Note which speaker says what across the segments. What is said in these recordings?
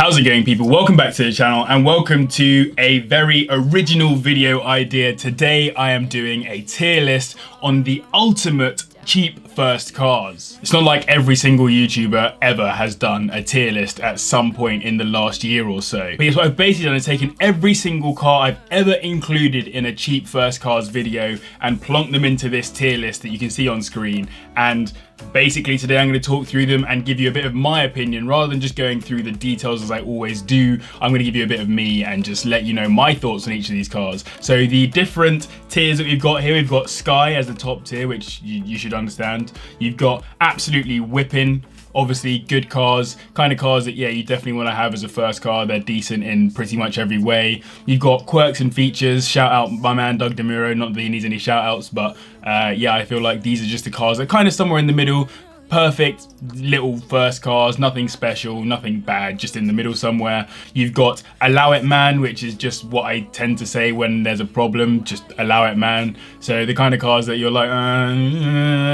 Speaker 1: How's it going, people? Welcome back to the channel and welcome to a very original video idea. Today I am doing a tier list on the ultimate cheap first cars. It's not like every single YouTuber ever has done a tier list at some point in the last year or so. But what I've basically done is taken every single car I've ever included in a cheap first cars video and plonked them into this tier list that you can see on screen. And basically today I'm going to talk through them and give you a bit of my opinion rather than just going through the details as I always do. I'm going to give you a bit of me and just let you know my thoughts on each of these cars. So the different tiers that we've got here, we've got Sky as the top tier, which you should understand. You've got absolutely whipping, obviously good cars, kind of cars that, yeah, you definitely want to have as a first car. They're decent in pretty much every way. You've got quirks and features. Shout out my man Doug DeMuro, not that he needs any shout outs, but yeah, I feel like these are just the cars that are kind of somewhere in the middle. Perfect little first cars, nothing special, nothing bad, just in the middle somewhere. You've got Allow It Man, which is just what I tend to say when there's a problem, just allow it, man. So the kind of cars that you're like,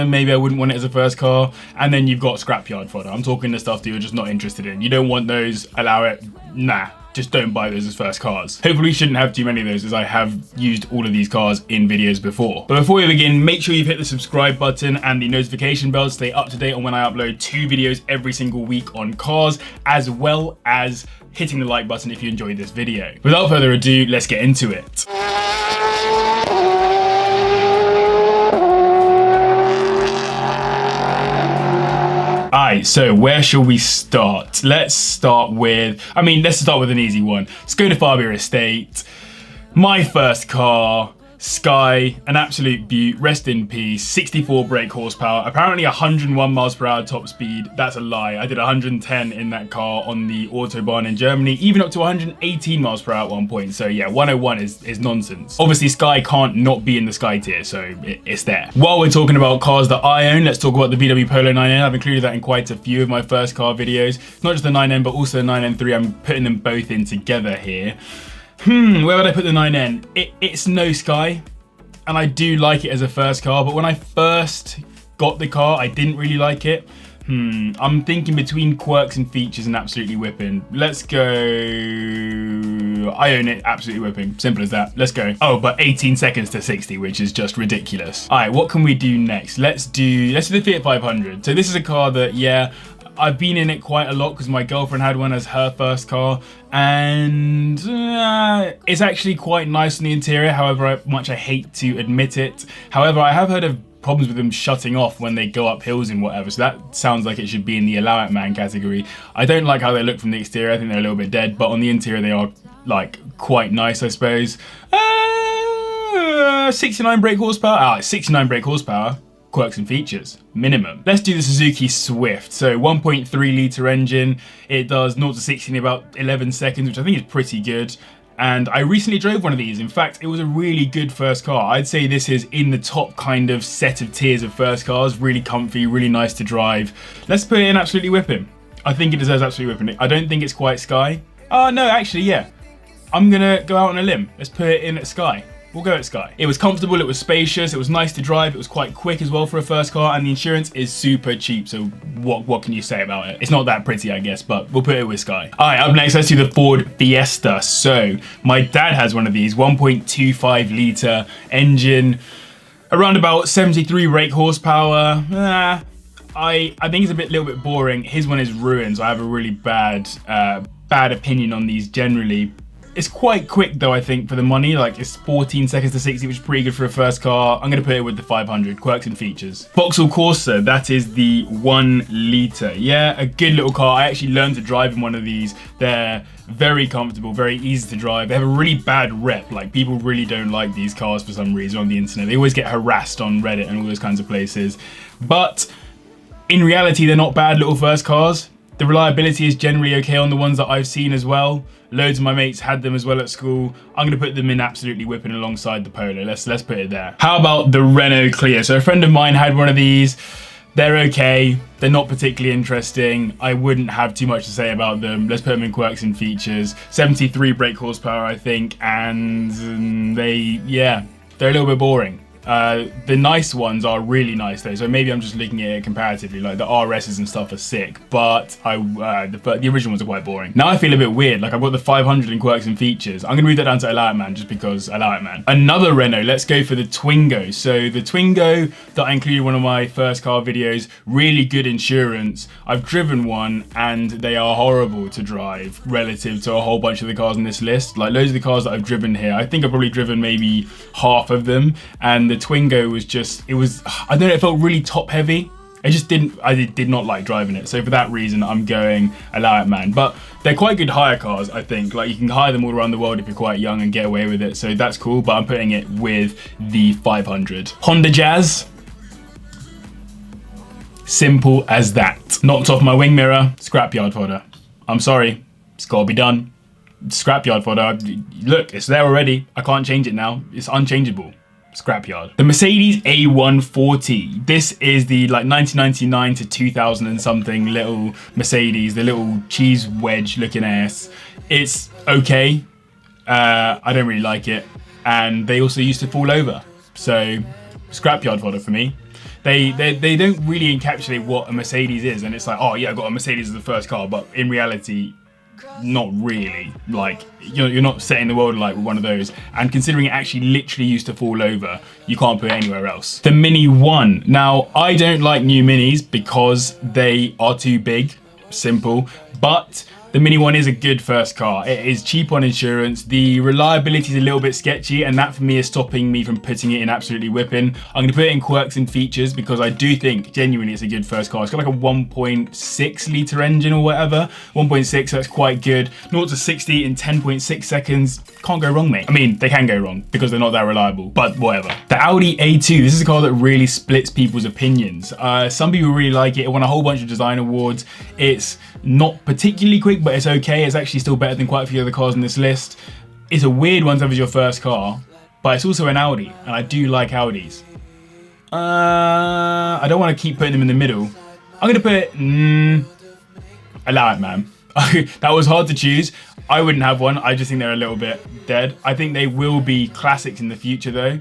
Speaker 1: maybe I wouldn't want it as a first car. And then you've got Scrapyard fodder. I'm talking the stuff that you're just not interested in. You don't want those, allow it, nah. Just don't buy those as first cars. Hopefully you shouldn't have too many of those, as I have used all of these cars in videos before. But before we begin, make sure you've hit the subscribe button and the notification bell to stay up to date on when I upload 2 videos every single week on cars, as well as hitting the like button if you enjoyed this video. Without further ado, let's get into it. Alright, so where shall we start? Let's start with an easy one. Skoda Fabia estate, my first car, Sky, an absolute beaut, rest in peace, 64 brake horsepower, apparently 101 miles per hour top speed. That's a lie. I did 110 in that car on the Autobahn in Germany, even up to 118 miles per hour at one point. So yeah, 101 is nonsense. Obviously Sky can't not be in the Sky tier, so it's there. While we're talking about cars that I own, let's talk about the VW Polo 9N. I've included that in quite a few of my first car videos. Not just the 9N, but also the 9N3. I'm putting them both in together here. Where would I put the 9N? It's no Sky, and I do like it as a first car, but when I first got the car, I didn't really like it. I'm thinking between quirks and features and absolutely whipping. Let's go, I own it, absolutely whipping. Simple as that, let's go. Oh, but 18 seconds to 60, which is just ridiculous. All right, what can we do next? Let's do the Fiat 500. So this is a car that, yeah, I've been in it quite a lot because my girlfriend had one as her first car, and it's actually quite nice on the interior, however much I hate to admit it. However, I have heard of problems with them shutting off when they go up hills and whatever, so that sounds like it should be in the allow it man category. I don't like how they look from the exterior. I think they're a little bit dead, but on the interior they are like quite nice, I suppose. 69 brake horsepower. 69 brake horsepower. Quirks and features, minimum. Let's do the Suzuki Swift. So 1.3 litre engine. It does 0 to 60 in about 11 seconds, which I think is pretty good. And I recently drove one of these. In fact, it was a really good first car. I'd say this is in the top kind of set of tiers of first cars. Really comfy, really nice to drive. Let's put it in absolutely whipping. I think it deserves absolutely whipping. I don't think it's quite Sky. Oh no, actually, yeah. I'm gonna go out on a limb. Let's put it in at Sky. We'll go at Sky. It was comfortable, it was spacious, it was nice to drive, it was quite quick as well for a first car, and the insurance is super cheap, so what can you say about it? It's not that pretty, I guess, but we'll put it with Sky. Alright, up next, let's do the Ford Fiesta. So, my dad has one of these, 1.25 litre engine, around about 73 brake horsepower. I think it's a little bit boring. His one is ruined, so I have a really bad opinion on these generally. It's quite quick though, I think, for the money. Like, it's 14 seconds to 60, which is pretty good for a first car. I'm gonna put it with the 500, quirks and features. Vauxhall Corsa, that is the 1 litre. Yeah, a good little car. I actually learned to drive in one of these. They're very comfortable, very easy to drive. They have a really bad rep. Like, people really don't like these cars for some reason on the internet. They always get harassed on Reddit and all those kinds of places. But in reality, they're not bad little first cars. The reliability is generally okay on the ones that I've seen as well. Loads of my mates had them as well at school. I'm gonna put them in absolutely whipping alongside the Polo. Let's put it there. How about the Renault Clio? So a friend of mine had one of these. They're okay. They're not particularly interesting. I wouldn't have too much to say about them. Let's put them in quirks and features. 73 brake horsepower, I think, and they're a little bit boring. The nice ones are really nice though, so maybe I'm just looking at it comparatively. Like the RSs and stuff are sick, but the original ones are quite boring. Now I feel a bit weird. Like I've got the 500 in quirks and features. I'm gonna move that down to Allow It Man just because Allow It Man. Another Renault. Let's go for the Twingo. So the Twingo that I included in one of my first car videos. Really good insurance. I've driven one and they are horrible to drive relative to a whole bunch of the cars on this list. Like loads of the cars that I've driven here, I think I've probably driven maybe half of them, and the Twingo was just, I don't know, it felt really top heavy. I did not like driving it. So for that reason, I'm going Allow It Man. But they're quite good hire cars, I think. Like you can hire them all around the world if you're quite young and get away with it. So that's cool, but I'm putting it with the 500. Honda Jazz. Simple as that. Knocked off my wing mirror, scrapyard fodder. I'm sorry, it's gotta be done. Scrapyard fodder. Look, it's there already. I can't change it now. It's unchangeable. Scrapyard. The Mercedes A140. This is the like 1999 to 2000 and something little Mercedes, the little cheese wedge looking ass. It's okay. I don't really like it. And they also used to fall over. So scrapyard fodder for me. They don't really encapsulate what a Mercedes is, and it's like, oh yeah, I got a Mercedes as the first car, but in reality, not really. Like you're not setting the world alight with one of those, and considering it actually literally used to fall over, you can't put it anywhere else. The Mini 1. Now I don't like new Minis because they are too big. Simple. But the Mini 1 is a good first car. It is cheap on insurance. The reliability is a little bit sketchy, and that for me is stopping me from putting it in absolutely whipping. I'm going to put it in quirks and features because I do think genuinely it's a good first car. It's got like a 1.6 litre engine or whatever. 1.6, so that's quite good. 0 to 60 in 10.6 seconds. Can't go wrong, mate. I mean, they can go wrong because they're not that reliable, but whatever. The Audi A2. This is a car that really splits people's opinions. Some people really like it. It won a whole bunch of design awards. It's not particularly quick, but it's okay. It's actually still better than quite a few other cars on this list. It's a weird one to have as your first car, but it's also an Audi, and I do like Audis. I don't want to keep putting them in the middle. I'm gonna put Allow It Man. That was hard to choose. I wouldn't have one. I just think they're a little bit dead. I think they will be classics in the future though.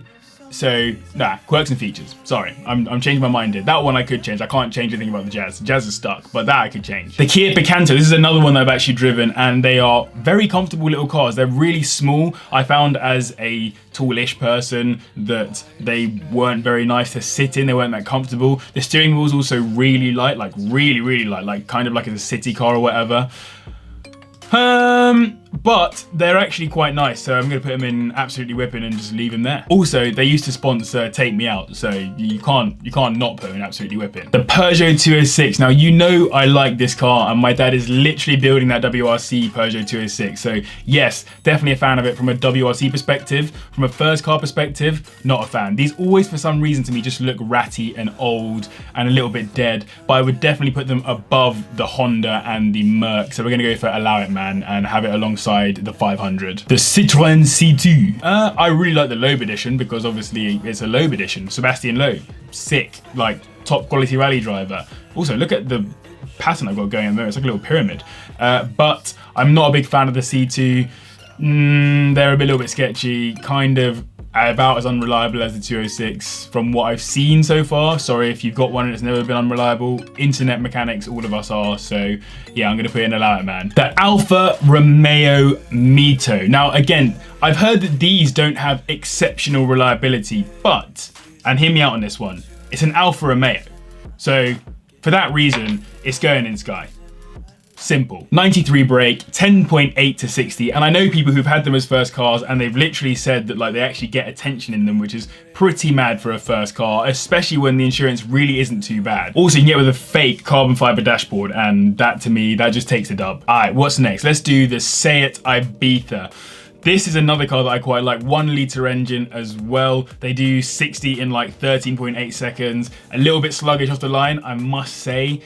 Speaker 1: So, nah, quirks and features. Sorry, I'm changing my mind here. That one I could change. I can't change anything about the Jazz. The Jazz is stuck, but that I could change. The Kia Picanto. This is another one that I've actually driven, and they are very comfortable little cars. They're really small. I found as a tallish person that they weren't very nice to sit in. They weren't that comfortable. The steering wheel is also really light, like really light, like kind of like a city car or whatever. But they're actually quite nice, so I'm going to put them in absolutely whipping and just leave them there. Also, they used to sponsor Take Me Out, so you can't not put them in absolutely whipping. The Peugeot 206. Now, you know I like this car, and my dad is literally building that WRC Peugeot 206. So yes, definitely a fan of it from a WRC perspective. From a first car perspective, not a fan. These always, for some reason to me, just look ratty and old and a little bit dead, but I would definitely put them above the Honda and the Merc. So we're going to go for Allow It Man and have it alongside the 500. The Citroen C2. I really like the Loeb edition because obviously it's a Loeb edition. Sebastian Loeb, sick, like top quality rally driver. Also, look at the pattern I've got going on there. It's like a little pyramid. But I'm not a big fan of the C2. They're a little bit sketchy, kind of about as unreliable as the 206 from what I've seen so far. Sorry if you've got one and it's never been unreliable. Internet mechanics, all of us are. So yeah, I'm gonna put in Allow It Man. The Alfa Romeo Mito. Now again, I've heard that these don't have exceptional reliability, but, and hear me out on this one, it's an Alfa Romeo. So for that reason, it's going in Sky. Simple. 93 brake, 10.8 to 60, and I know people who've had them as first cars and they've literally said that like they actually get attention in them, which is pretty mad for a first car, especially when the insurance really isn't too bad. Also, you can get with a fake carbon fiber dashboard, and that to me, that just takes a dub. All right, what's next? Let's do the Seat Ibiza. This is another car that I quite like, 1 litre engine as well. They do 60 in like 13.8 seconds. A little bit sluggish off the line, I must say.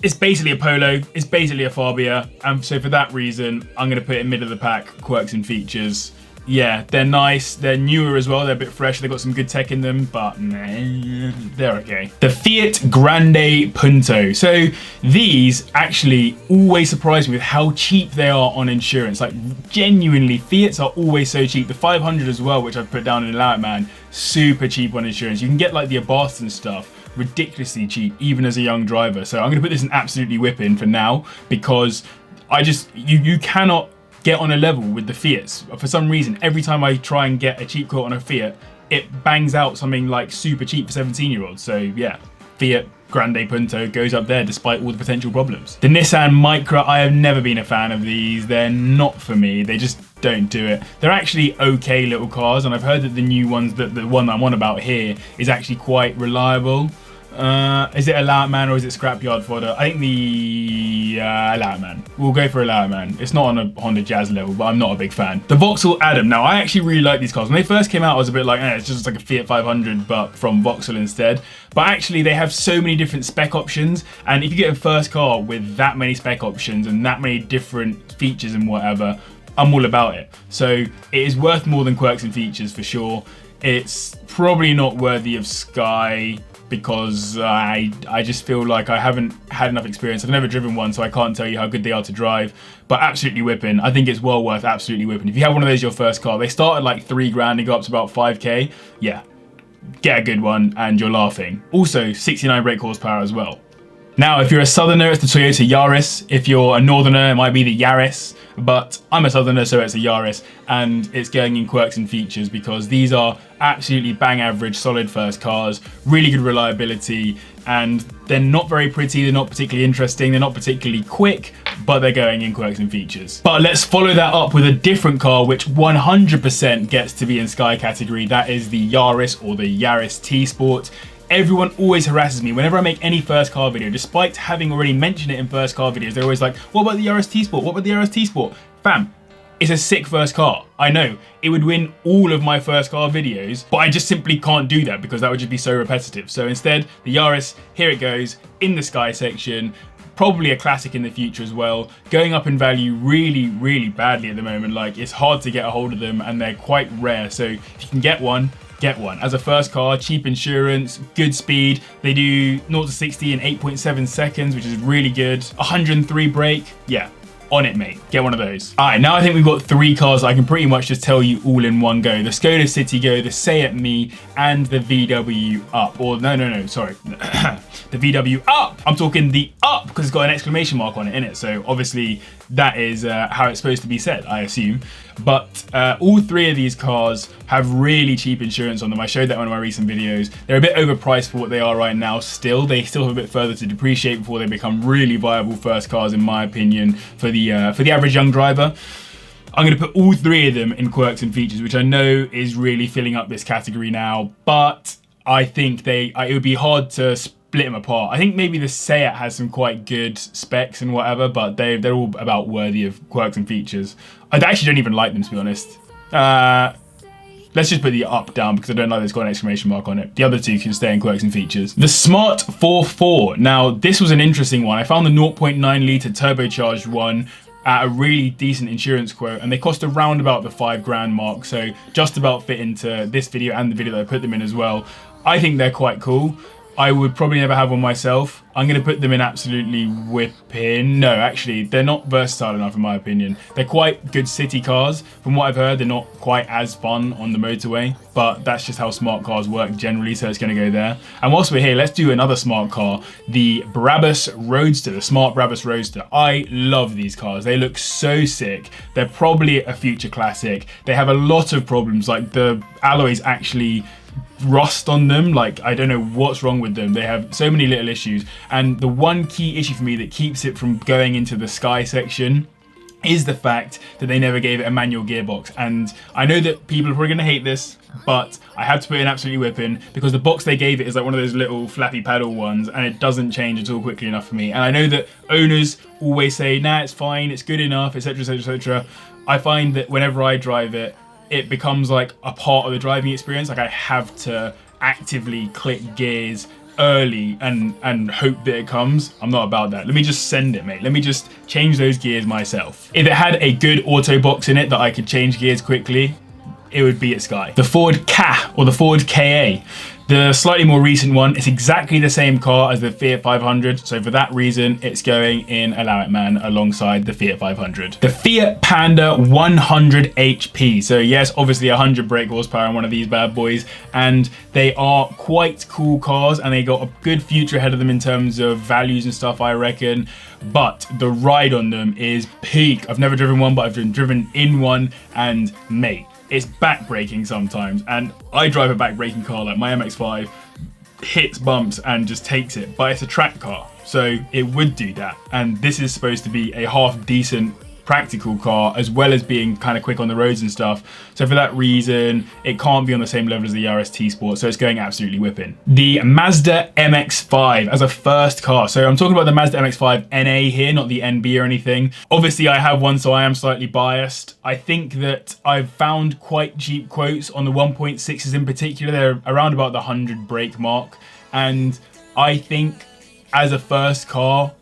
Speaker 1: It's basically a Polo, it's basically a Fabia, and so for that reason, I'm going to put it in mid of the pack, quirks and features. Yeah, they're nice. They're newer as well. They're a bit fresh. They've got some good tech in them, but nah, they're okay. The Fiat Grande Punto. So these actually always surprise me with how cheap they are on insurance. Like genuinely, Fiats are always so cheap. The 500 as well, which I've put down in Allow It Man, super cheap on insurance. You can get like the Abarth and stuff ridiculously cheap, even as a young driver. So I'm gonna put this in absolutely whipping for now because you cannot get on a level with the Fiats. For some reason, every time I try and get a cheap quote on a Fiat, it bangs out something like super cheap for 17-year-olds. So yeah, Fiat Grande Punto goes up there despite all the potential problems. The Nissan Micra, I have never been a fan of these. They're not for me. They just don't do it. They're actually okay little cars, and I've heard that the new ones, the one that I'm on about here, is actually quite reliable. Is it Allow It Man or is it Scrapyard fodder? I think the Allow It Man. We'll go for Allow It Man. It's not on a Honda Jazz level, but I'm not a big fan. The Vauxhall Adam. Now, I actually really like these cars. When they first came out, I was a bit like, it's just like a Fiat 500, but from Vauxhall instead. But actually, they have so many different spec options, and if you get a first car with that many spec options and that many different features and whatever, I'm all about it. So it is worth more than quirks and features for sure. It's probably not worthy of Sky, because I just feel like I haven't had enough experience. I've never driven one, so I can't tell you how good they are to drive, but absolutely whipping. I think it's well worth absolutely whipping. If you have one of those your first car, they start at like 3 grand and go up to about 5k. Yeah, get a good one and you're laughing. Also 69 brake horsepower as well. Now, if you're a southerner, it's the Toyota Yaris. If you're a northerner, it might be the Yaris, but I'm a southerner, so it's a Yaris, and it's going in quirks and features because these are absolutely bang average, solid first cars, really good reliability, and they're not very pretty, they're not particularly interesting, they're not particularly quick, but they're going in quirks and features. But let's follow that up with a different car which 100% gets to be in Sky category. That is the Yaris, or the Yaris T-Sport. Everyone always harasses me whenever I make any first car video, despite having already mentioned it in first car videos. They're always like, what about the Yaris T-Sport? What about the Yaris T-Sport? Fam, it's a sick first car. I know, it would win all of my first car videos, but I just simply can't do that because that would just be so repetitive. So instead, the Yaris, here it goes, in the Sky section. Probably a classic in the future as well. Going up in value really, really badly at the moment. Like, it's hard to get a hold of them and they're quite rare. So if you can get one, get one. As a first car, cheap insurance, good speed. They do 0 to 60 in 8.7 seconds, which is really good. 103 brake. Yeah, on it, mate. Get one of those. All right, now I think we've got 3 cars I can pretty much just tell you all in one go. The Skoda Citigo, the Say Me, and the VW Up. Or no, sorry. The VW Up. I'm talking the Up because it's got an exclamation mark on it, innit? So obviously that is how it's supposed to be said, I assume. But all 3 of these cars have really cheap insurance on them. I showed that in one of my recent videos. They're a bit overpriced for what they are right now still. They still have a bit further to depreciate before they become really viable first cars, in my opinion, for the average young driver. I'm going to put all 3 of them in quirks and features, which I know is really filling up this category now, but I think it would be hard to split them apart. I think maybe the Seat has some quite good specs and whatever, but they're all about worthy of quirks and features. I actually don't even like them, to be honest. Let's just put the Up down because I don't like that it's got an exclamation mark on it. The other 2 can stay in quirks and features. The Smart 44. Now, this was an interesting one. I found the 0.9 litre turbocharged one at a really decent insurance quote, and they cost around about the 5 grand mark, so just about fit into this video and the video that I put them in as well. I think they're quite cool. I would probably never have one myself. I'm going to put them in absolutely whipping. No, actually, they're not versatile enough in my opinion. They're quite good city cars. From what I've heard, they're not quite as fun on the motorway, but that's just how smart cars work generally, so it's going to go there. And whilst we're here, let's do another smart car, the Barabos Roadster, the smart Barabos Roadster. I love these cars. They look so sick. They're probably a future classic. They have a lot of problems, like the alloys actually rust on them. Like, I don't know what's wrong with them. They have so many little issues, and the one key issue for me that keeps it from going into the Sky section is the fact that they never gave it a manual gearbox. And I know that people are probably going to hate this, but I had to put in absolutely whipping because the box they gave it is like one of those little flappy paddle ones, and it doesn't change at all quickly enough for me. And I know that owners always say, nah, it's fine, it's good enough, etc, etc, etc. I find that whenever I drive it, it becomes like a part of the driving experience. Like, I have to actively click gears early and hope that it comes. I'm not about that. Let me just send it, mate. Let me just change those gears myself. If it had a good auto box in it that I could change gears quickly, it would be at Sky. The Ford Ka, or the Ford Ka. The slightly more recent one, it's exactly the same car as the Fiat 500, so for that reason, it's going in Allow It Man alongside the Fiat 500. The Fiat Panda 100 HP, so yes, obviously 100 brake horsepower on one of these bad boys, and they are quite cool cars, and they got a good future ahead of them in terms of values and stuff, I reckon, but the ride on them is peak. I've never driven one, but I've been driven in one, and mate, it's back-braking sometimes, and I drive a back-braking car, like my MX-5 hits bumps and just takes it, but it's a track car, so it would do that, and this is supposed to be a half-decent practical car, as well as being kind of quick on the roads and stuff, so for that reason, it can't be on the same level as the Yaris T-Sport, so it's going absolutely whipping. The Mazda Mx-5 as a first car, so I'm talking about the Mazda Mx-5 NA here, not the NB or anything. Obviously I have one, so I am slightly biased. I think that I've found quite cheap quotes on the 1.6s in particular. They're around about the 100 brake mark, and I think as a first car,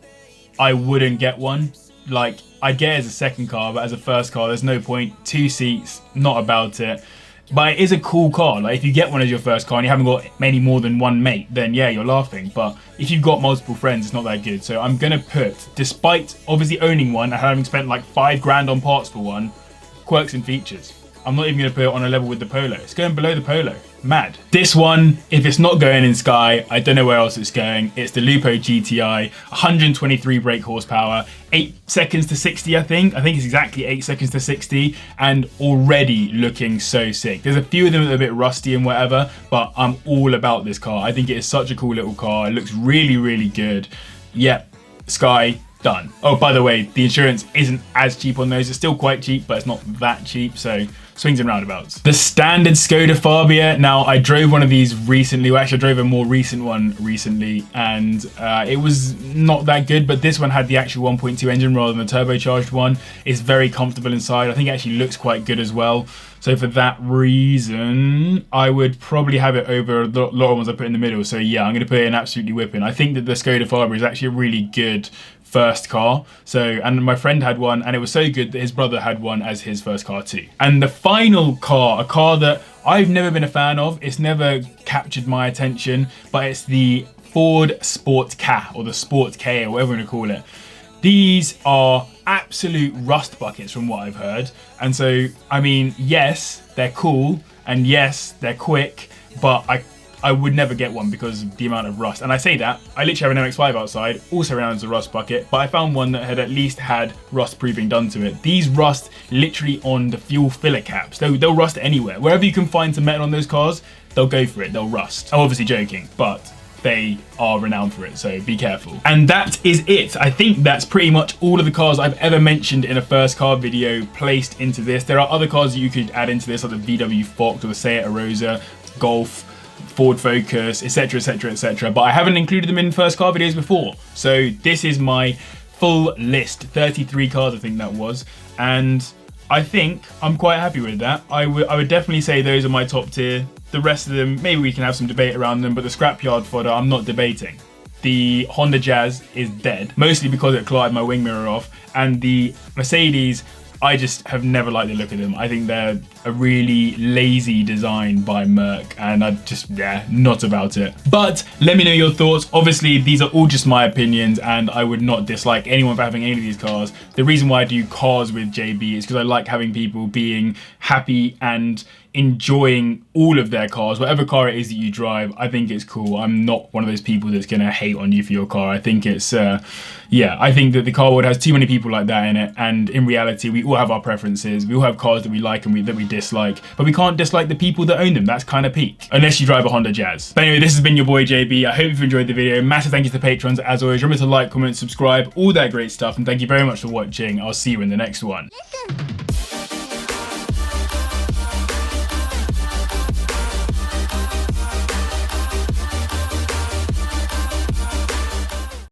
Speaker 1: I wouldn't get one. Like, I'd get it as a second car, but as a first car, there's no point. 2 seats, not about it. But it is a cool car. Like, if you get one as your first car and you haven't got many more than one mate, then yeah, you're laughing. But if you've got multiple friends, it's not that good. So I'm gonna put, despite obviously owning one and having spent like 5 grand on parts for one, quirks and features. I'm not even gonna put it on a level with the Polo. It's going below the Polo. Mad. This one, if it's not going in Sky, I don't know where else it's going. It's the Lupo Gti, 123 brake horsepower, 8 seconds to 60, I think. I think it's exactly 8 seconds to 60, and already looking so sick. There's a few of them that are a bit rusty and whatever, but I'm all about this car. I think it is such a cool little car. It looks really, really good. Yep, Sky, done. Oh, by the way, the insurance isn't as cheap on those. It's still quite cheap, but it's not that cheap, so swings and roundabouts. The standard Skoda Fabia. Now, I drove one of these recently. Well, actually, I drove a more recent one recently, and it was not that good, but this one had the actual 1.2 engine rather than the turbocharged one. It's very comfortable inside. I think it actually looks quite good as well. So for that reason, I would probably have it over a lot of ones I put in the middle. So yeah, I'm going to put it in absolutely whipping. I think that the Skoda Fabia is actually a really good first car. So, and my friend had one, and it was so good that his brother had one as his first car too. And the final car, a car that I've never been a fan of, it's never captured my attention, but it's the Ford Sport Ka, or the Sport K, or whatever you want to call it. These are absolute rust buckets from what I've heard. And so, I mean, yes, they're cool, and yes, they're quick, but I would never get one because of the amount of rust. And I say that, I literally have an MX-5 outside, also around as a rust bucket, but I found one that had at least had rust proofing done to it. These rust literally on the fuel filler caps. They'll rust anywhere. Wherever you can find some metal on those cars, they'll go for it, they'll rust. I'm obviously joking, but they are renowned for it, so be careful. And that is it. I think that's pretty much all of the cars I've ever mentioned in a first car video placed into this. There are other cars that you could add into this, like the VW Fox or the Seat Arosa, Golf, Ford Focus, etc, etc, etc, but I haven't included them in first car videos before. So this is my full list, 33 cars I think that was, and I think I'm quite happy with that. I would definitely say those are my top tier. The rest of them, maybe we can have some debate around them, but the scrapyard fodder, I'm not debating. The Honda Jazz is dead, mostly because it collided my wing mirror off, and the Mercedes, I just have never liked the look of them. I think they're a really lazy design by Merc, and I just, yeah, not about it. But let me know your thoughts. Obviously, these are all just my opinions, and I would not dislike anyone for having any of these cars. The reason why I do cars with JB is because I like having people being happy and enjoying all of their cars, whatever car it is that you drive. I think it's cool. I'm not one of those people that's gonna hate on you for your car. I think it's yeah, I think that the car world has too many people like that in it, and in reality we all have our preferences. We all have cars that we like and that we dislike, but we can't dislike the people that own them. That's kind of peak, unless you drive a Honda Jazz. But anyway, this has been your boy JB. I hope you've enjoyed the video. Massive thank you to the patrons as always. Remember to like, comment, subscribe, all that great stuff, and thank you very much for watching. I'll see you in the next one.
Speaker 2: Listen.